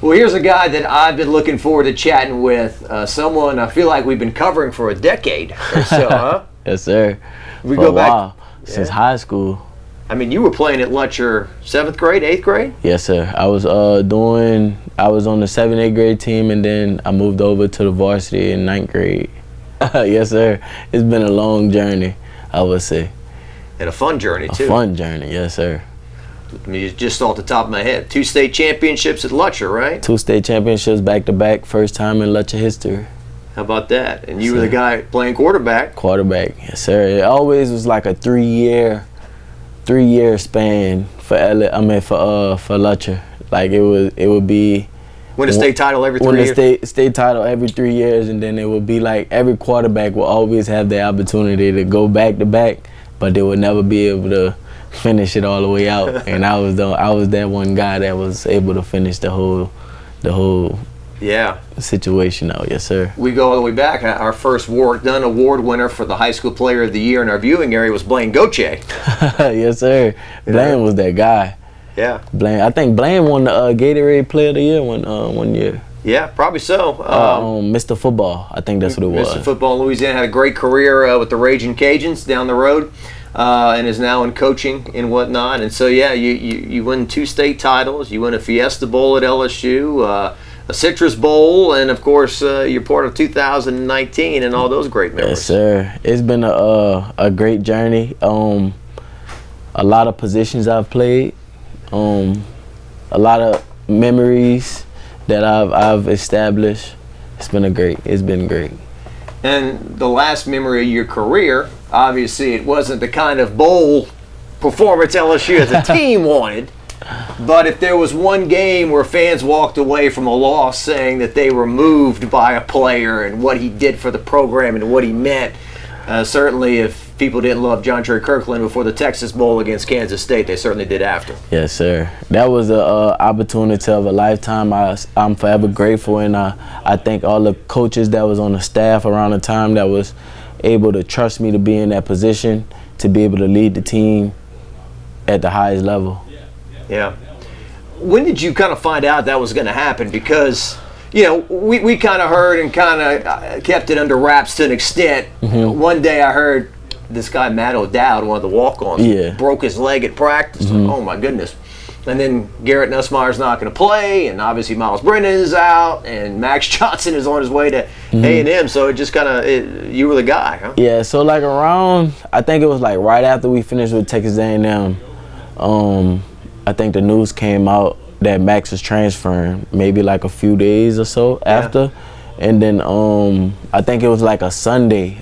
Well, here's a guy that I've been looking forward to chatting with, someone I feel like we've been covering for a decade or so, huh? Yes, sir. We for go a back while, since high school. I mean, you were playing at Lutcher 7th grade, 8th grade? Yes, sir. I was on the 7th, 8th grade team, and then I moved over to the varsity in 9th grade. Yes, sir. It's been a long journey, I would say. And a fun journey, too. A fun journey, yes, sir. I mean, just off the top of my head, 2 state championships at Lutcher, right? 2 state championships back-to-back, first time in Lutcher history. How about that? And you were the guy playing quarterback. Quarterback, yes, sir. It always was like a 3-year span for Lutcher. Like it would be win a state title every 3 years. Win a state title every 3 years, and then it would be like every quarterback will always have the opportunity to go back-to-back, but they would never be able to finish it all the way out. And I was that one guy that was able to finish the whole situation out. Yes, sir. We go all the way back. Our first award winner for the high school player of the year in our viewing area was Blaine Goche. Yes, sir. Blaine was that guy. Yeah. Blaine. I think Blaine won the Gatorade Player of the Year one year. Yeah, probably so. Mr. Football, I think that's what it was. Mr. Football in Louisiana had a great career with the Raging Cajuns down the road. And is now in coaching and whatnot. And so, yeah, you win 2 state titles. You win a Fiesta Bowl at LSU, a Citrus Bowl, and, of course, you're part of 2019 and all those great memories. Yes, sir. It's been a great journey. A lot of positions I've played. A lot of memories that I've established. It's been great. And the last memory of your career, obviously it wasn't the kind of bowl performance LSU as a team wanted, but if there was one game where fans walked away from a loss saying that they were moved by a player and what he did for the program and what he meant, certainly if people didn't love Jontre Kirklin before the Texas Bowl against Kansas State, they certainly did after. Yes, sir. That was an opportunity of a lifetime. I'm forever grateful, and I thank all the coaches that was on the staff around the time that was able to trust me to be in that position, to be able to lead the team at the highest level. Yeah. When did you kind of find out that was going to happen? Because, you know, we kind of heard and kind of kept it under wraps to an extent. Mm-hmm. One day I heard this guy, Matt O'Dowd, one of the walk-ons, broke his leg at practice. Mm-hmm. Oh, my goodness. And then Garrett Nussmeier's not going to play, and obviously Miles Brennan is out, and Max Johnson is on his way to A&M. So it just kind of, you were the guy, huh? Yeah, so like around, I think it was like right after we finished with Texas A&M, I think the news came out that Max was transferring maybe like a few days or so after. And then I think it was like a Sunday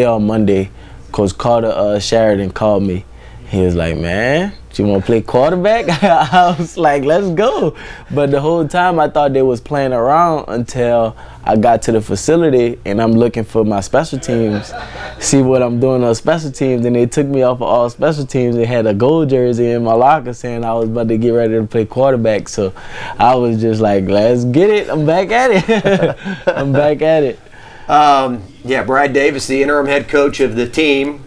or Monday, Coach Carter Sheridan called me. He was like, man, you want to play quarterback? I was like, let's go. But the whole time I thought they was playing around until I got to the facility and I'm looking for my special teams, see what I'm doing on special teams. And they took me off of all special teams. They had a gold jersey in my locker saying I was about to get ready to play quarterback. So I was just like, let's get it. I'm back at it. I'm back at it. Yeah, Brad Davis, the interim head coach of the team.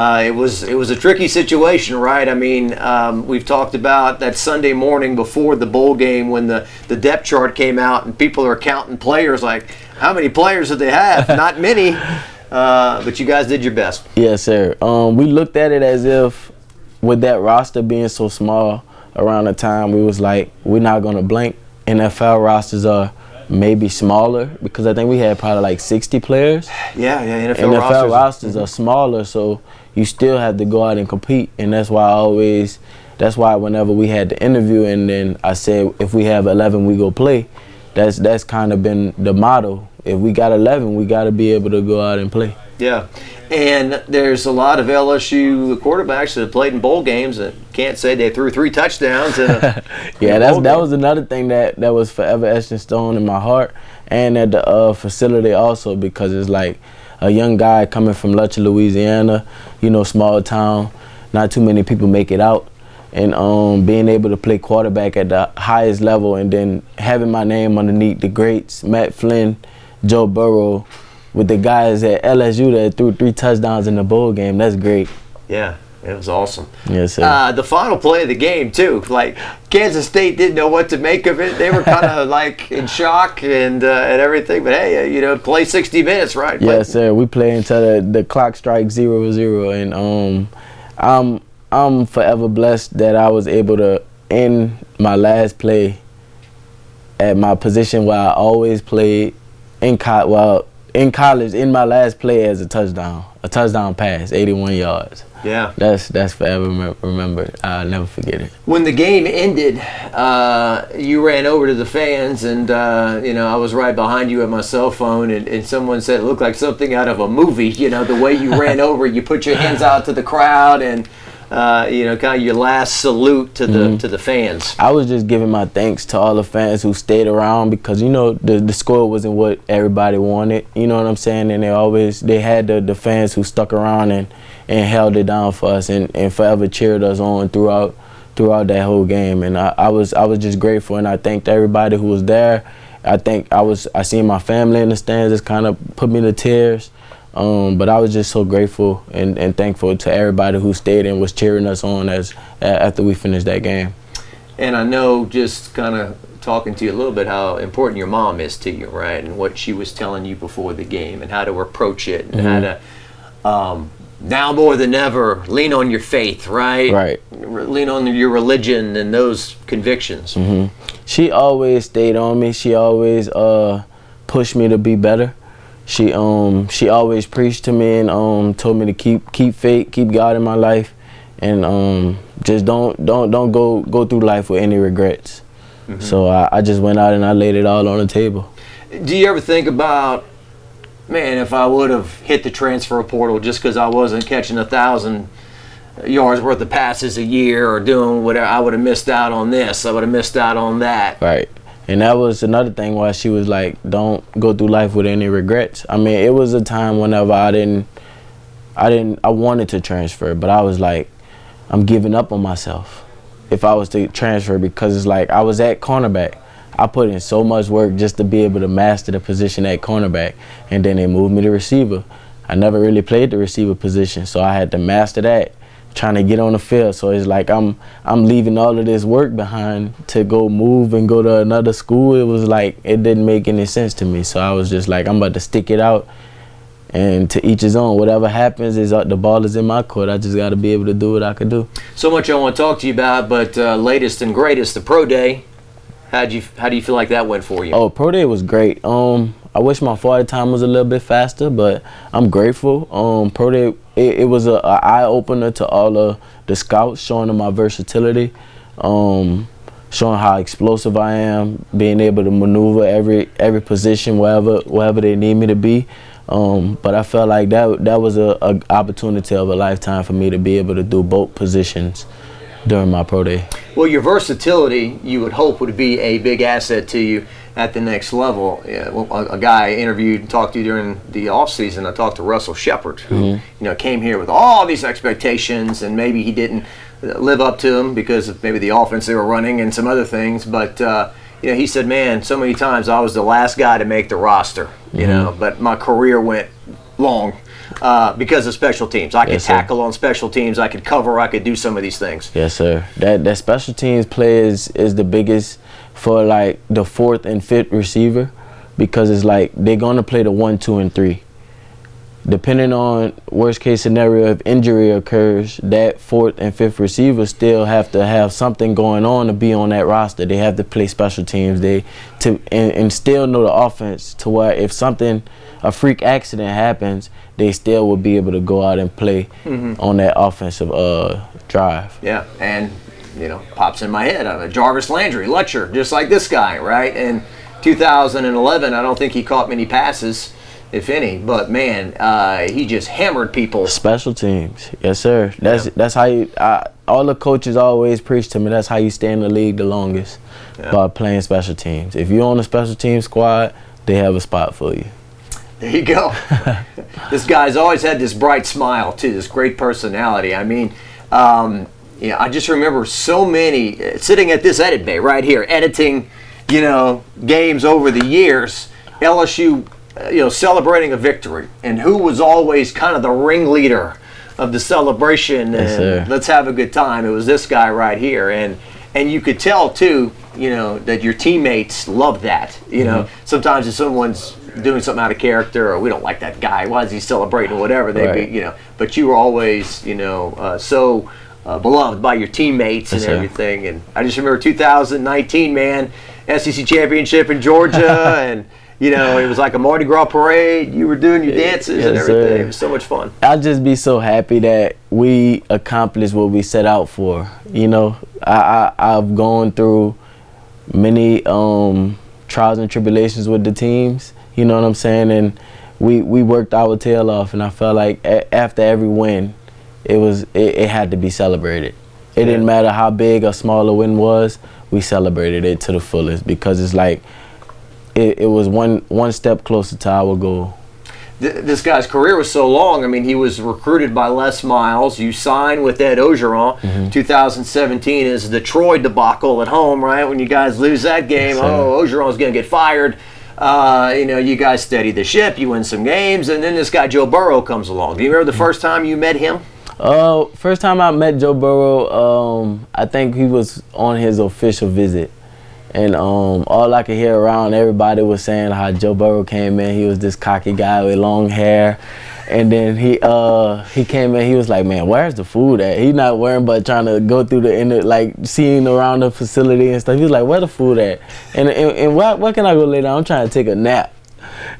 It was a tricky situation, right? I mean, we've talked about that Sunday morning before the bowl game when the depth chart came out and people are counting players like, how many players did they have? Not many, but you guys did your best. Yes, sir. We looked at it as if with that roster being so small around the time, we was like, we're not going to blink. NFL rosters are maybe smaller because I think we had probably like 60 players. Yeah, NFL rosters are smaller, so you still have to go out and compete, and that's why whenever we had the interview and then I said if we have 11 we go play, that's kind of been the motto. If we got 11, we got to be able to go out and play. Yeah, and there's a lot of LSU quarterbacks that have played in bowl games that can't say they threw 3 touchdowns. That was another thing that was forever etched in stone in my heart, and at the facility also, because it's like a young guy coming from Lutcher, Louisiana, small town, not too many people make it out, and being able to play quarterback at the highest level and then having my name underneath the greats, Matt Flynn, Joe Burrow, with the guys at LSU that threw 3 touchdowns in the bowl game, that's great. Yeah. It was awesome. Yes, sir. The final play of the game, too. Like, Kansas State didn't know what to make of it. They were kind of, like, in shock and everything. But, hey, play 60 minutes, right? Yes, sir. We play until the clock strikes 0-0. And I'm forever blessed that I was able to end my last play at my position where I always played in college, in my last play as a touchdown pass, 81 yards. Yeah. That's forever remembered. I'll never forget it. When the game ended, you ran over to the fans, and, I was right behind you at my cell phone, and someone said it looked like something out of a movie, the way you ran over, you put your hands out to the crowd, and, kind of your last salute to the fans. I was just giving my thanks to all the fans who stayed around because, the score wasn't what everybody wanted. You know what I'm saying? And they had the fans who stuck around and held it down for us and forever cheered us on throughout that whole game. And I was just grateful, and I thanked everybody who was there. I seen my family in the stands. It kind of put me to tears. But I was just so grateful and thankful to everybody who stayed and was cheering us on after we finished that game. And I know, just kind of talking to you a little bit, how important your mom is to you, right? And what she was telling you before the game and how to approach it and how to, now more than ever, lean on your faith, right? Right. Lean on your religion and those convictions. Mm-hmm. She always stayed on me. She always pushed me to be better. She always preached to me and told me to keep faith, keep God in my life, and just don't go through life with any regrets. Mm-hmm. So I just went out and I laid it all on the table. Do you ever think about, man, if I would have hit the transfer portal just because I wasn't catching 1,000 yards worth of passes a year or doing whatever, I would have missed out on this, I would have missed out on that. Right. And that was another thing why she was like, don't go through life with any regrets. I mean, it was a time whenever I wanted to transfer, but I was like, I'm giving up on myself if I was to transfer, because it's like I was at cornerback. I put in so much work just to be able to master the position at cornerback, and then they moved me to receiver. I never really played the receiver position, so I had to master that, trying to get on the field. So it's like I'm leaving all of this work behind to go move and go to another school. It was like it didn't make any sense to me. So I was just like, I'm about to stick it out, and to each his own. Whatever happens, the ball is in my court. I just got to be able to do what I could do. So much I want to talk to you about, but latest and greatest, the Pro Day. How do you feel like that went for you? Oh, Pro Day was great. I wish my 40 time was a little bit faster, but I'm grateful. Pro Day, it was an eye-opener to all of the scouts, showing them my versatility, showing how explosive I am, being able to maneuver every position wherever they need me to be. But I felt like that was an opportunity of a lifetime for me to be able to do both positions during my Pro Day. Well, your versatility, you would hope, would be a big asset to you at the next level. A guy I interviewed and talked to during the offseason, I talked to Russell Shepard, who came here with all these expectations, and maybe he didn't live up to them because of maybe the offense they were running and some other things. But he said, man, so many times I was the last guy to make the roster, but my career went long. Because of special teams. I could tackle on special teams, I could cover, I could do some of these things. Yes, sir. That special teams play is the biggest for like the 4th and 5th receiver, because it's like they're going to play the 1, 2, and 3. Depending on worst case scenario, if injury occurs, that 4th and 5th receiver still have to have something going on to be on that roster. They have to play special teams. And still know the offense, to where if a freak accident happens, they still will be able to go out and play on that offensive drive. Yeah, and pops in my head, Jarvis Landry, Lutcher, just like this guy, right? In 2011, I don't think he caught many passes, if any, but man, he just hammered people. Special teams, yes, sir. That's how you. All the coaches always preach to me. That's how you stay in the league the longest, by playing special teams. If you're on a special team squad, they have a spot for you. There you go. This guy's always had this bright smile too, this great personality. I mean, I just remember so many sitting at this edit bay right here, editing, games over the years. LSU, celebrating a victory, and who was always kind of the ringleader of the celebration and let's have a good time. It was this guy right here, and you could tell too, that your teammates love that. Sometimes if someone's doing something out of character, or we don't like that guy, why is he celebrating, or whatever, but you were always, so beloved by your teammates and everything. And I just remember 2019, man, SEC championship in Georgia, and it was like a Mardi Gras parade. You were doing your dances and everything. Sir. It was so much fun. I'll just be so happy that we accomplished what we set out for. I've gone through many trials and tribulations with the teams. You know what I'm saying? And we worked our tail off, and I felt like after every win, it had to be celebrated. It didn't matter how big or small a win was, we celebrated it to the fullest, because it's like it was one step closer to our goal. This guy's career was so long. I mean, he was recruited by Les Miles. You signed with Ed Orgeron. 2017 is the Troy debacle at home, right? When you guys lose that game, Orgeron's going to get fired. You guys steady the ship. You win some games, and then this guy Joe Burrow comes along. Do you remember the first time you met him? First time I met Joe Burrow, I think he was on his official visit. And all I could hear around everybody was saying how Joe Burrow came in. He was this cocky guy with long hair. And then he came in, he was like, man, where's the food at? He's not worrying about trying to go through seeing around the facility and stuff. He was like, where the food at? And where can I go lay down? I'm trying to take a nap.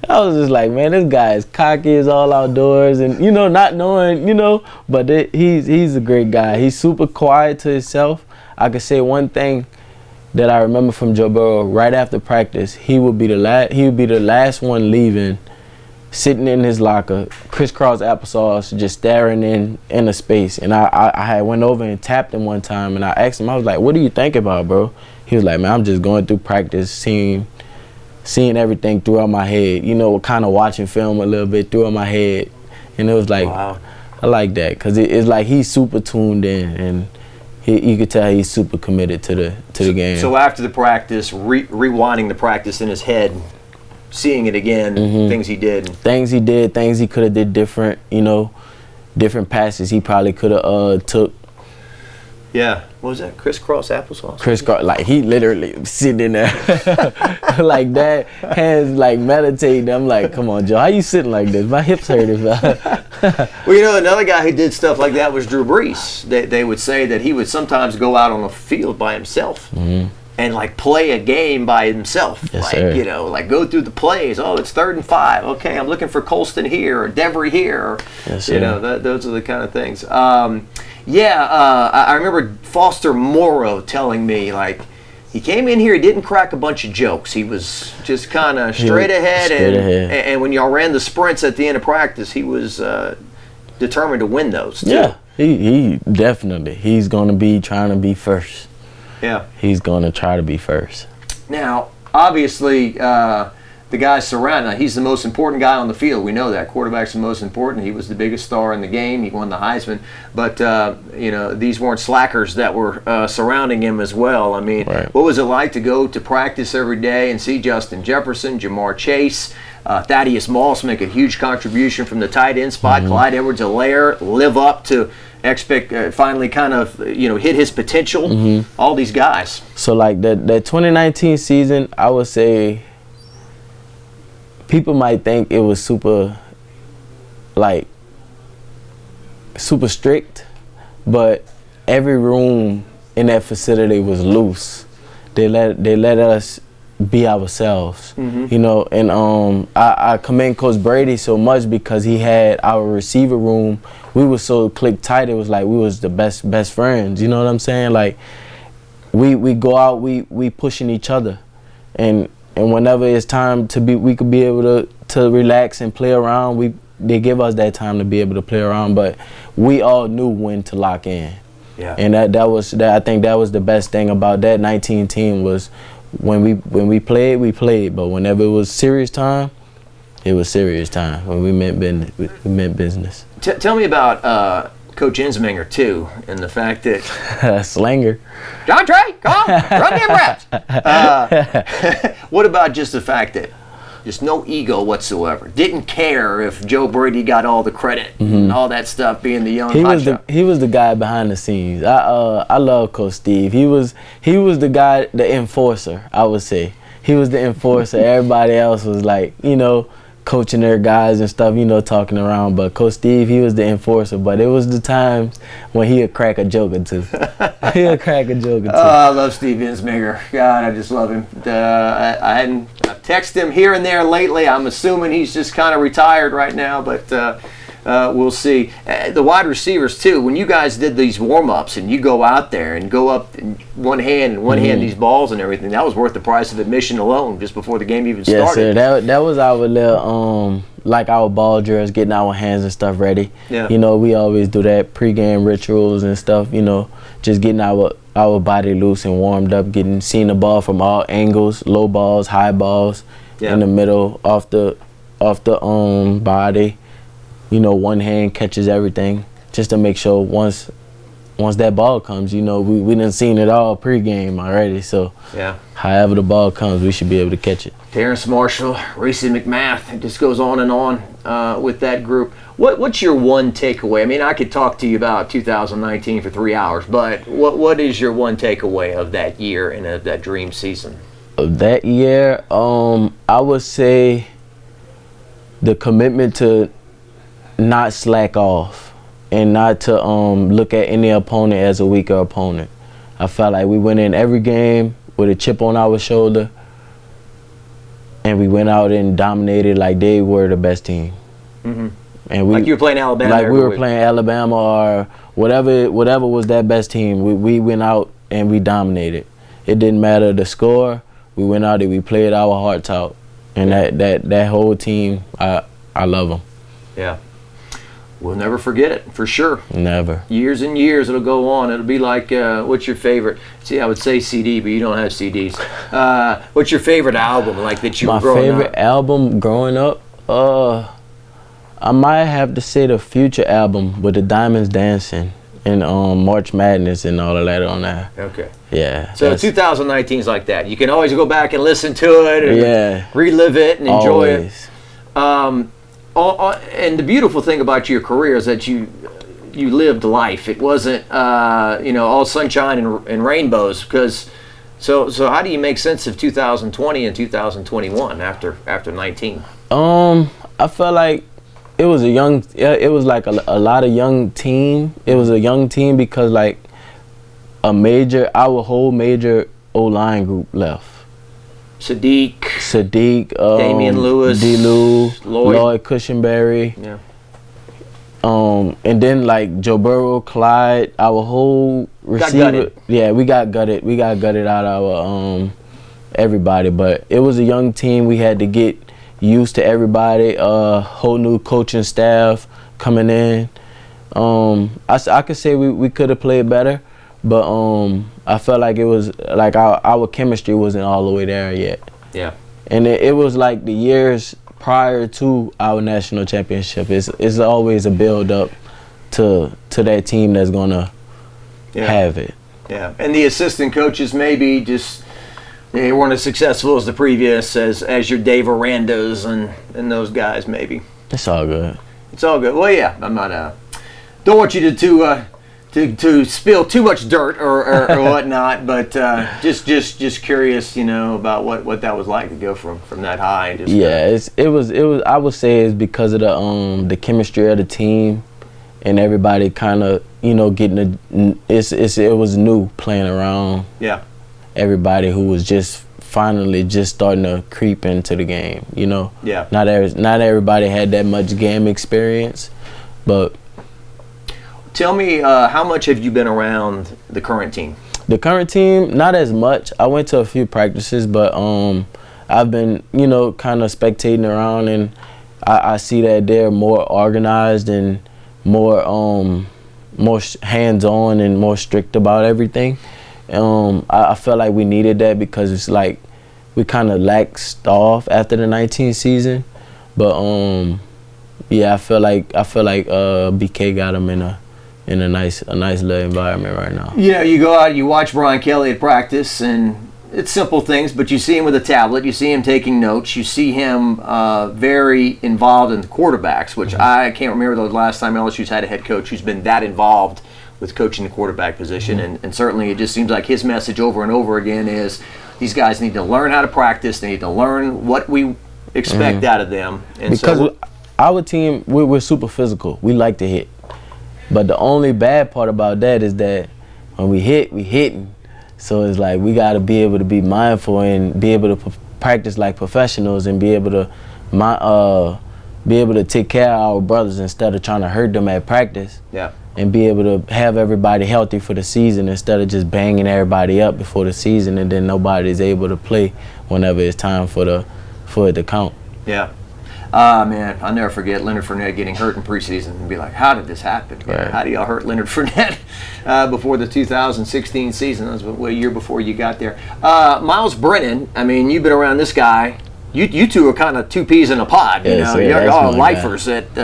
I was just like, man, this guy is cocky as all outdoors, and not knowing, but he's a great guy. He's super quiet to himself. I could say one thing that I remember from Joe Burrow: right after practice, he would be the last one leaving, sitting in his locker, crisscross applesauce, just staring in a space. And I had went over and tapped him one time, and I asked him, I was like, what do you think about, bro? He was like, man, I'm just going through practice, seeing everything throughout my head, kind of watching film a little bit throughout my head. And it was like, wow. I like that, because it's like he's super tuned in, and you could tell he's super committed to the game. So after the practice, rewinding the practice in his head, seeing it again, things he did. Things he could have did different, different passes he probably could have took. Yeah. What was that? Crisscross applesauce? Crisscross, like he literally sitting in there like that, hands like meditating. I'm like, come on, Joe, how you sitting like this? My hips hurting. Well, another guy who did stuff like that was Drew Brees. They would say that he would sometimes go out on the field by himself and play a game by himself. Yes, sir. Like go through the plays. Oh, it's 3rd and 5. Okay, I'm looking for Colston here or Devery here. Yes, sir. Those are the kind of things. I remember Foster Morrow telling me, he came in here, he didn't crack a bunch of jokes. He was just kind of straight ahead. And when y'all ran the sprints at the end of practice, he was determined to win those, too. Yeah, he definitely. He's going to be trying to be first. Yeah. He's going to try to be first. Now, obviously, the guys surrounding. He's the most important guy on the field. We know that. Quarterback's the most important. He was the biggest star in the game. He won the Heisman. But, these weren't slackers that were surrounding him as well. I mean, right. What was it like to go to practice every day and see Justin Jefferson, Jamar Chase, Thaddeus Moss make a huge contribution from the tight end spot, Clyde Edwards-Helaire live up to finally kind of, hit his potential, all these guys. So, that 2019 season, I would say, people might think it was super strict, but every room in that facility was loose. They let us be ourselves, and I commend Coach Brady so much, because he had our receiver room. We were so click tight. It was like we was the best friends. You know what I'm saying? Like we go out, we pushing each other, and whenever it's time to be, we could be able to relax and play around. They give us that time to be able to play around, but we all knew when to lock in. Yeah. And I think that was the best thing about that 19 team was when we played, but whenever it was serious time, it was serious time. When we meant business. Tell me about Coach Insminger too, and the fact that Slanger. Jontre, come on, run them reps. What about just the fact that Just no ego whatsoever. Didn't care if Joe Brady got all the credit and all that stuff, being the young hotshot. He was the guy behind the scenes. I love Coach Steve. He was the guy, the enforcer, I would say. He was the enforcer. Everybody else was like, coaching their guys and stuff, talking around. But Coach Steve, he was the enforcer. But it was the times when he'd crack a joke or two. I love Steve Ensminger. God, I just love him. I've texted him here and there lately. I'm assuming he's just kind of retired right now, but we'll see. The wide receivers, too, when you guys did these warm-ups and you go out there and go up in one hand these balls and everything, that was worth the price of admission alone just before the game even started. Yes, sir. That was our little, our ball drills, getting our hands and stuff ready. Yeah. We always do that, pregame rituals and stuff, just getting our body loose and warmed up, seeing the ball from all angles, low balls, high balls, in the middle, off the body. One hand catches everything, just to make sure once that ball comes, we done seen it all pregame already. So however the ball comes, we should be able to catch it. Terrence Marshall, Reese McMath, it just goes on and on with that group. What's your one takeaway? I mean, I could talk to you about 2019 for 3 hours, but what is your one takeaway of that year and of that dream season? Of that year, I would say the commitment to not slack off and not to look at any opponent as a weaker opponent. I felt like we went in every game with a chip on our shoulder, and we went out and dominated like they were the best team. Mm-hmm. And like you were playing Alabama. Like we were playing Alabama or whatever was that best team. We went out and we dominated. It didn't matter the score. We went out and we played our hearts out. And that whole team, I love them. Yeah. We'll never forget it, for sure. Never. Years and years it'll go on. It'll be like, what's your favorite? See, I would say CD, but you don't have CDs. What's your favorite album, like that you were growing up? My favorite album growing up? I might have to say the Future album with the Diamonds Dancing and March Madness and all of that on there. Okay. Yeah. So 2019 is like that. You can always go back and listen to it and relive it and enjoy it. And the beautiful thing about your career is that you lived life. It wasn't all sunshine and rainbows. So how do you make sense of 2020 and 2021 after 19? I felt like it was like a lot of young team. It was a young team because like our whole major O-line group left. Sadiq, Damian Lewis, D-Lou, Lloyd Cushenberry. Yeah. And then like Joe Burrow, Clyde, our whole receiver. Yeah, we got gutted. We got gutted out of our everybody. But it was a young team. We had to get used to everybody. Whole new coaching staff coming in. I could say we could have played better. But I felt like it was like our chemistry wasn't all the way there yet. Yeah. And it was like the years prior to our national championship. It's always a build up to that team that's gonna have it. Yeah. And the assistant coaches maybe just they weren't as successful as the previous as your Dave Arandas and those guys maybe. It's all good. It's all good. Well, yeah. I'm not. Don't want you to spill too much dirt or whatnot, but just curious, about what that was like to go from that high. And just, it was. I would say it's because of the chemistry of the team, and everybody kind of getting it was new playing around. Yeah. Everybody who was just finally just starting to creep into the game. Yeah. Not everybody had that much game experience, but. Tell me, how much have you been around the current team? The current team, not as much. I went to a few practices, but I've been, kind of spectating around, and I see that they're more organized and more hands-on and more strict about everything. I felt like we needed that because it's like we kind of laxed off after the 19th season, but I feel like BK got them in a nice little environment right now. You go out, you watch Brian Kelly at practice, and it's simple things, but you see him with a tablet, you see him taking notes, you see him very involved in the quarterbacks, which I can't remember the last time LSU's had a head coach who's been that involved with coaching the quarterback position, and certainly it just seems like his message over and over again is these guys need to learn how to practice, they need to learn what we expect out of them. And because our team, we're super physical, we like to hit, but the only bad part about that is that when we hit, we hitting. So it's like we got to be able to be mindful and be able to practice like professionals and be able to take care of our brothers instead of trying to hurt them at practice. Yeah. And be able to have everybody healthy for the season instead of just banging everybody up before the season and then nobody's able to play whenever it's time for it to count. Yeah. Man, I'll never forget Leonard Fournette getting hurt in preseason and be like, how did this happen? Right. How do y'all hurt Leonard Fournette before the 2016 season? That was a year before you got there. Miles Brennan, I mean, you've been around this guy. You two are kind of two peas in a pod. You know, you're all lifers at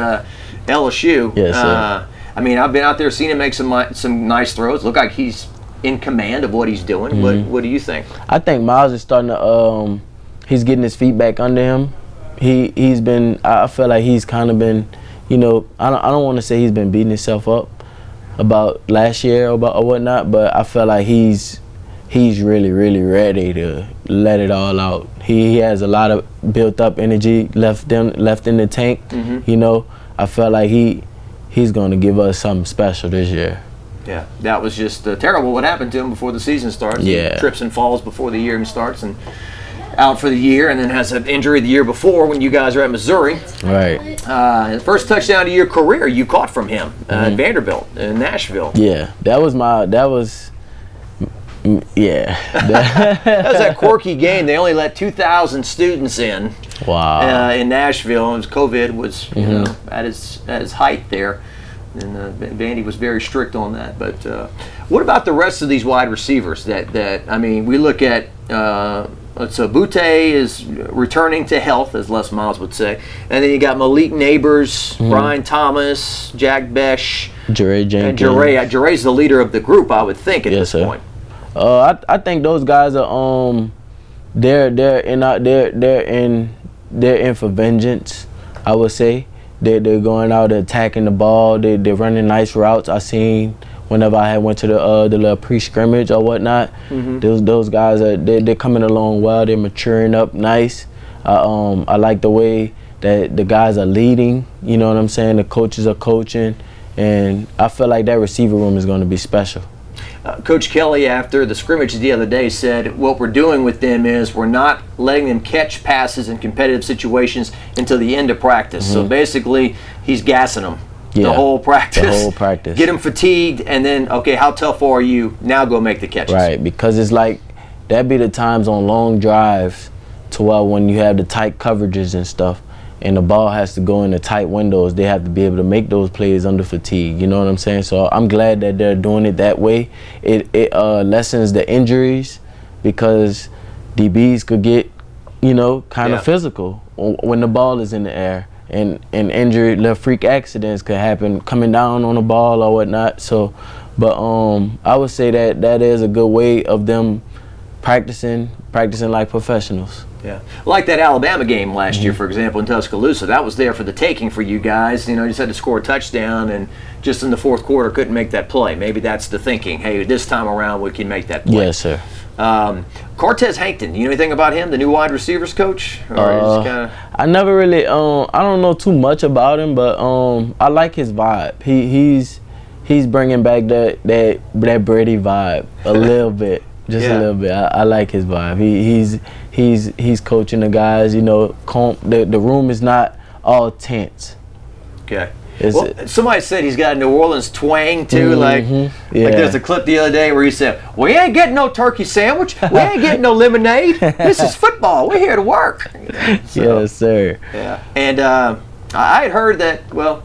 LSU. Yes, sir. I mean, I've been out there, seen him make some nice throws. Look like he's in command of what he's doing. What do you think? I think Miles is starting to he's getting his feet back under him. He's been, I feel like he's kind of been, you know, I don't want to say he's been beating himself up about last year or whatnot, but I feel like he's really, really ready to let it all out. He has a lot of built up energy left in the tank. You know, I feel like he's going to give us something special this year. Yeah, that was just terrible what happened to him before the season starts. Yeah. He trips and falls before the year starts and out for the year, and then has an injury the year before when you guys are at Missouri. Right. The first touchdown of your career you caught from him at Vanderbilt in Nashville. Yeah, that was That was that quirky game. They only let 2,000 students in. Wow. In Nashville, and COVID was you know at its height there, and Vandy was very strict on that. But what about the rest of these wide receivers? That I mean, we look at. So Butte is returning to health, as Les Miles would say. And then you got Malik Neighbors, Brian Thomas, Jack Besh, Jure Jenkins. And Jure's the leader of the group, I would think, at this point. I think those guys are they're in for vengeance, I would say. They're going out attacking the ball. They're running nice routes. I seen whenever I had went to the little pre-scrimmage or whatnot, those guys they're coming along well. They're maturing up nice. I like the way that the guys are leading. You know what I'm saying? The coaches are coaching, and I feel like that receiver room is going to be special. Coach Kelly, after the scrimmage the other day, said what we're doing with them is we're not letting them catch passes in competitive situations until the end of practice. So basically, he's gassing them. Yeah, the whole practice. The whole practice. Get them fatigued, and then, okay, how tough are you? Now go make the catches. Right, because it's like, that'd be the times on long drives to where when you have the tight coverages and stuff, and the ball has to go in the tight windows, they have to be able to make those plays under fatigue. You know what I'm saying? So I'm glad that they're doing it that way. It lessens the injuries because DBs could get, you know, kind of physical when the ball is in the air. And injury, little freak accidents could happen coming down on the ball or whatnot. So, but I would say that is a good way of them practicing like professionals. Yeah, like that Alabama game last year, for example, in Tuscaloosa. That was there for the taking for you guys. You know, you just had to score a touchdown, and just in the fourth quarter couldn't make that play. Maybe that's the thinking. Hey, this time around we can make that play. Yes, sir. Cortez Hankton, you know anything about him, the new wide receivers coach? Or I never really, I don't know too much about him, but I like his vibe. He's bringing back that Brady vibe a little bit, just a little bit. I like his vibe. He's coaching the guys. You know, the room is not all tense. Okay. Somebody said he's got a New Orleans twang too. Like there's a clip the other day where he said, "We ain't getting no turkey sandwich. We ain't getting no lemonade. This is football. We're here to work." So, yes, sir. Yeah. And I had heard that, well,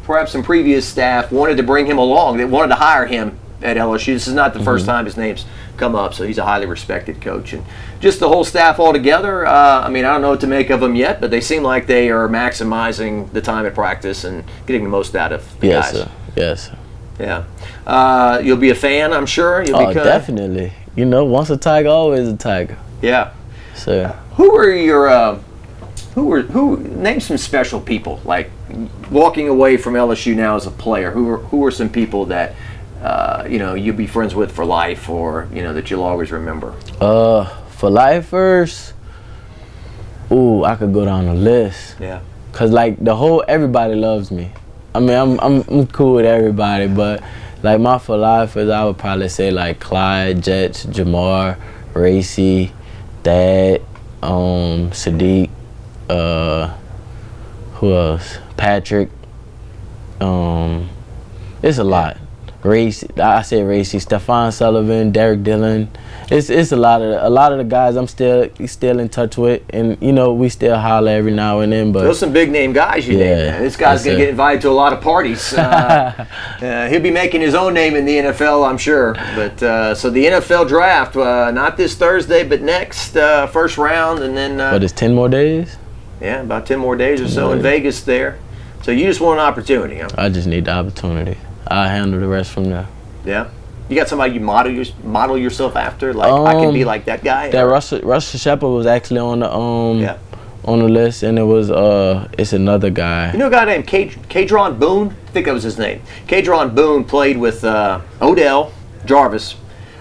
perhaps some previous staff wanted to bring him along. They wanted to hire him at LSU. This is not the first time his name's come up, so he's a highly respected coach. And just the whole staff altogether, I mean, I don't know what to make of them yet, but they seem like they are maximizing the time at practice and getting the most out of the guys. Sir. Yes, sir. Yeah. You'll be a fan, I'm sure. You'll definitely. once a Tiger, always a Tiger. Yeah. So who were your who name some special people, like walking away from LSU now as a player? Who were some people that you'd be friends with for life, or that you'll always remember? For lifers, I could go down the list. Yeah. Cause like everybody loves me. I mean, I'm cool with everybody, but like my for lifers, I would probably say like Clyde, Jets, Jamar, Racy, Dad, Sadiq, who else? Patrick. It's a lot. Racy, I said Racy, Stephon Sullivan, Derek Dillon. It's a lot of the guys I'm still in touch with, and we still holler every now and then. But those some big name guys you named, man. This guy's gonna get invited to a lot of parties. He'll be making his own name in the NFL, I'm sure. But so the NFL draft, not this Thursday, but next, first round, and then. What is 10 more days? Yeah, about 10 more days or so in Vegas there. So you just want an opportunity, huh? I just need the opportunity. I'll handle the rest from there. Yeah. You got somebody you model yourself after? Like, I can be like that guy? That Russell Shepard was actually on the on the list, and it was it's another guy. You know a guy named Kadron Boone? I think that was his name. Kadron Boone played with Odell Jarvis.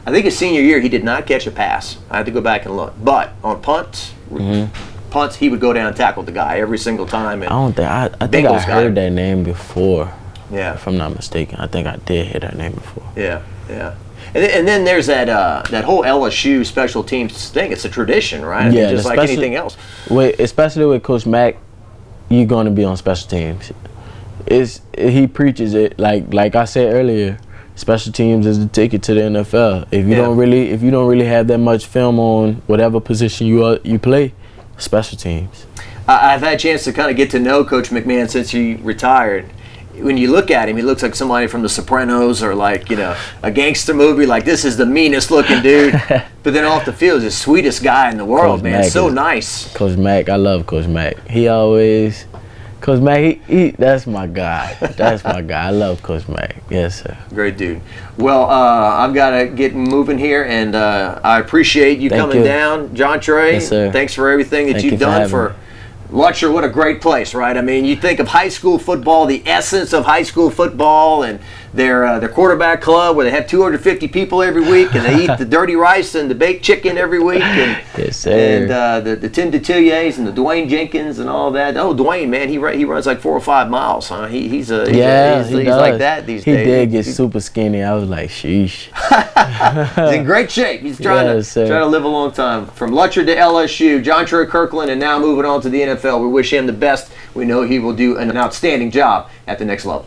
I think his senior year he did not catch a pass. I had to go back and look. But on punts, he would go down and tackle the guy every single time. And I think I heard that name before. Yeah. If I'm not mistaken. I think I did hear that name before. Yeah, yeah. And then there's that whole LSU special teams thing. It's a tradition, right? Yeah, just like anything else. Especially with Coach Mack, you're going to be on special teams. He preaches it like I said earlier. Special teams is the ticket to the NFL. If you don't really have that much film on whatever position you play, special teams. I've had a chance to kind of get to know Coach McMahon since he retired. When you look at him, he looks like somebody from The Sopranos or like, a gangster movie. Like, this is the meanest looking dude. But then off the field, he's the sweetest guy in the world, man. So nice. Coach Mack, I love Coach Mack. Coach Mack, that's my guy. That's my guy. I love Coach Mack. Yes, sir. Great dude. Well, I've got to get moving here, and I appreciate you coming down, Jontre. Yes, sir. Thanks for everything that you've done for Lutcher. What a great place, right? I mean, you think of high school football, the essence of high school football, and their quarterback club where they have 250 people every week, and they eat the dirty rice and the baked chicken every week, and yes, sir. And the Tim DeTilliers and the Dwayne Jenkins and all that. Oh, Dwayne, man, he runs like 4 or 5 miles, huh? He's like that these days. He did get super skinny. I was like, sheesh. He's in great shape. He's trying to live a long time. From Lutcher to LSU, Jontre Kirklin, and now moving on to the NFL. We wish him the best. We know he will do an outstanding job at the next level.